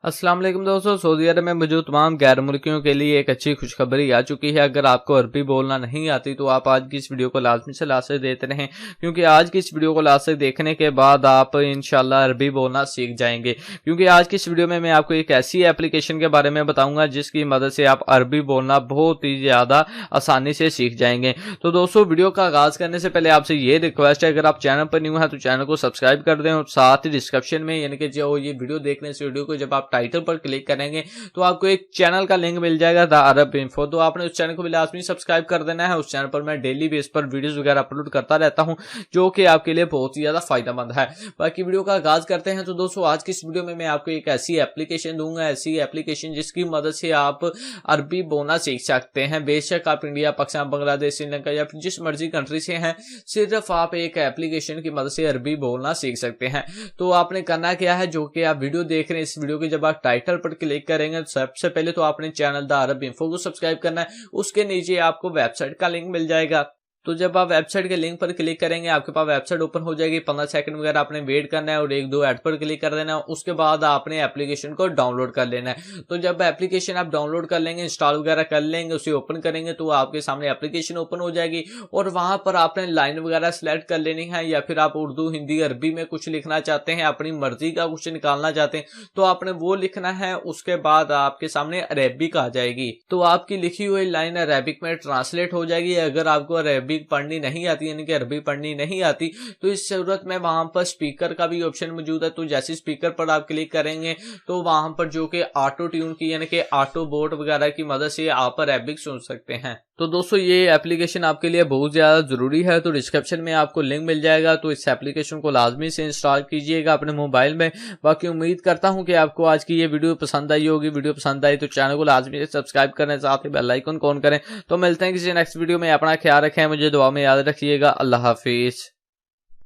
अस्सलाम वालेकुम दोस्तों, सऊदी अरब में मौजूद तमाम गैर मुल्कियों के लिए एक अच्छी खुशखबरी आ चुकी है। अगर आपको अरबी बोलना नहीं आती तो आप आज की इस वीडियो को लाजमी से लास्ट तक देते रहें, क्योंकि आज की इस वीडियो को लास्ट तक देखने के बाद आप इंशाल्लाह अरबी बोलना सीख जाएंगे। क्योंकि आज की इस वीडियो में मैं आपको एक ऐसी एप्लीकेशन के बारे में बताऊंगा जिसकी मदद से आप अरबी बोलना बहुत ही ज़्यादा आसानी से सीख जाएंगे। तो दोस्तों, वीडियो का आगाज़ करने से पहले आपसे ये रिक्वेस्ट है, अगर आप चैनल पर न्यू है तो चैनल को सब्सक्राइब कर दें और साथ ही डिस्क्रिप्शन में यानी कि जो ये वीडियो देखने से वीडियो को जब आप टाइटल पर क्लिक करेंगे तो आपको एक चैनल का लिंक मिल जाएगा, द अरब इन्फो। तो आपने उस चैनल को भी लाजमी सब्सक्राइब कर देना है। उस चैनल पर मैं डेली बेस पर वीडियोस वगैरह अपलोड करता रहता हूं जो कि आपके लिए बहुत ही ज्यादा फायदेमंद है। बाकी वीडियो का आगाज करते हैं। तो दोस्तों, आज की इस वीडियो में मैं आपको एक ऐसी एप्लीकेशन दूंगा, ऐसी एप्लीकेशन जिसकी मदद से आप अरबी बोलना सीख सकते हैं। बेशक आप इंडिया, पाकिस्तान, बांग्लादेश, श्रीलंका या फिर जिस मर्जी कंट्री से हैं, सिर्फ आप एक एप्लीकेशन की मदद से अरबी बोलना सीख सकते हैं। तो आपने करना क्या है, जो कि आप वीडियो देख रहे हैं, इस वीडियो के जब आप टाइटल पर क्लिक करेंगे सबसे पहले तो आपने चैनल द अरब इन्फो को सब्सक्राइब करना है। उसके नीचे आपको वेबसाइट का लिंक मिल जाएगा। तो जब आप वेबसाइट के लिंक पर क्लिक करेंगे आपके पास वेबसाइट ओपन हो जाएगी। 15 सेकंड वगैरह आपने वेट करना है और 1-2 ऐड पर क्लिक कर देना है। उसके बाद आपने एप्लीकेशन को डाउनलोड कर लेना है। तो जब एप्लीकेशन आप डाउनलोड कर लेंगे, इंस्टॉल वगैरह कर लेंगे, उसे ओपन करेंगे तो आपके सामने एप्लीकेशन ओपन हो जाएगी और वहां पर आपने लाइन वगैरह सेलेक्ट कर लेनी है, या फिर आप उर्दू, हिंदी, अरबी में कुछ लिखना चाहते हैं, अपनी मर्जी का कुछ निकालना चाहते हैं तो आपने वो लिखना है। उसके बाद आपके सामने अरेबिक आ जाएगी, तो आपकी लिखी हुई लाइन अरेबिक में ट्रांसलेट हो जाएगी। अगर आपको अरेबिक पढ़नी नहीं आती यानी कि अरबी पढ़नी नहीं आती तो इस सूरत में वहां पर स्पीकर का भी ऑप्शन मौजूद है। तो जैसे स्पीकर पर आप क्लिक करेंगे तो वहां पर जो कि ऑटो ट्यून की यानी कि ऑटो बोट वगैरह की मदद से आप अरेबिक सुन सकते हैं। तो दोस्तों, ये एप्लीकेशन आपके लिए बहुत ज्यादा जरूरी है। तो डिस्क्रिप्शन में आपको लिंक मिल जाएगा, तो इस एप्लीकेशन को लाजमी से इंस्टॉल कीजिएगा अपने मोबाइल में। बाकी उम्मीद करता हूं कि आपको आज की ये वीडियो पसंद आई होगी। वीडियो पसंद आई तो चैनल को लाजमी से सब्सक्राइब करें, साथ ही बेल आइकन ऑन करें। तो मिलते हैं किसी नेक्स्ट वीडियो में। अपना ख्याल रखें, मुझे दुआ में याद रखिएगा। अल्लाह हाफिज।